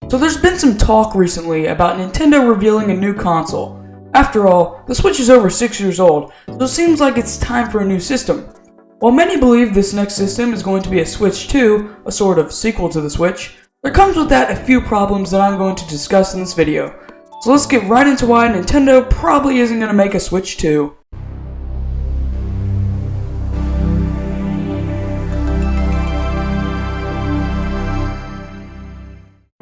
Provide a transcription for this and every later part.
So there's been some talk recently about Nintendo revealing a new console. After all, the Switch is over 6 years old, so it seems like it's time for a new system. While many believe this next system is going to be a Switch 2, a sort of sequel to the Switch, there comes with that a few problems that I'm going to discuss in this video. So let's get right into why Nintendo probably isn't going to make a Switch 2.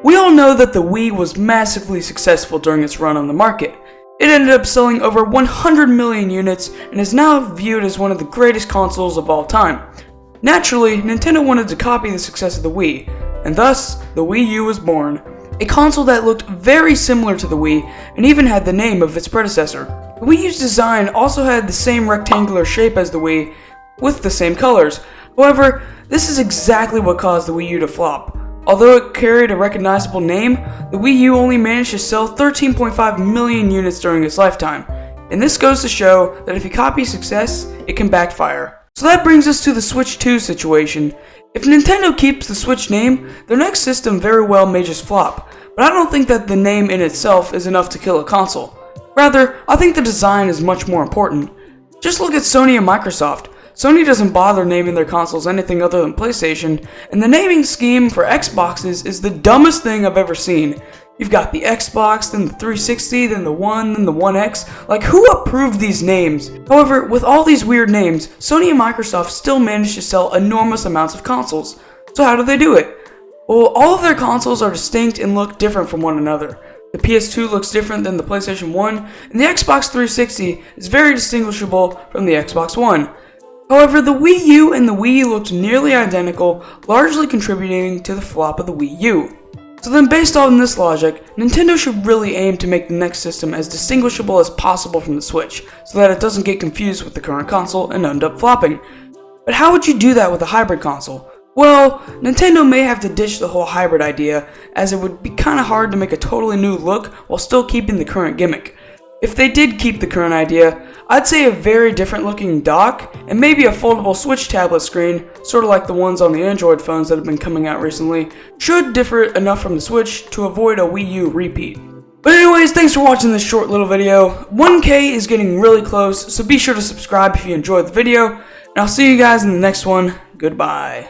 We all know that the Wii was massively successful during its run on the market. It ended up selling over 100 million units and is now viewed as one of the greatest consoles of all time. Naturally, Nintendo wanted to copy the success of the Wii, and thus, the Wii U was born. A console that looked very similar to the Wii and even had the name of its predecessor. The Wii U's design also had the same rectangular shape as the Wii, with the same colors. However, this is exactly what caused the Wii U to flop. Although it carried a recognizable name, the Wii U only managed to sell 13.5 million units during its lifetime. And this goes to show that if you copy success, it can backfire. So that brings us to the Switch 2 situation. If Nintendo keeps the Switch name, their next system very well may just flop. But I don't think that the name in itself is enough to kill a console. Rather, I think the design is much more important. Just look at Sony and Microsoft. Sony doesn't bother naming their consoles anything other than PlayStation, and the naming scheme for Xboxes is the dumbest thing I've ever seen. You've got the Xbox, then the 360, then the One, then the One X. Like, who approved these names? However, with all these weird names, Sony and Microsoft still managed to sell enormous amounts of consoles. So how do they do it? Well, all of their consoles are distinct and look different from one another. The PS2 looks different than the PlayStation 1, and the Xbox 360 is very distinguishable from the Xbox One. However, the Wii U and the Wii looked nearly identical, largely contributing to the flop of the Wii U. So then, based on this logic, Nintendo should really aim to make the next system as distinguishable as possible from the Switch, so that it doesn't get confused with the current console and end up flopping. But how would you do that with a hybrid console? Well, Nintendo may have to ditch the whole hybrid idea, as it would be kinda hard to make a totally new look while still keeping the current gimmick. If they did keep the current idea, I'd say a very different looking dock, and maybe a foldable Switch tablet screen, sort of like the ones on the Android phones that have been coming out recently, should differ enough from the Switch to avoid a Wii U repeat. But anyways, thanks for watching this short little video. 1K is getting really close, so be sure to subscribe if you enjoyed the video, and I'll see you guys in the next one. Goodbye.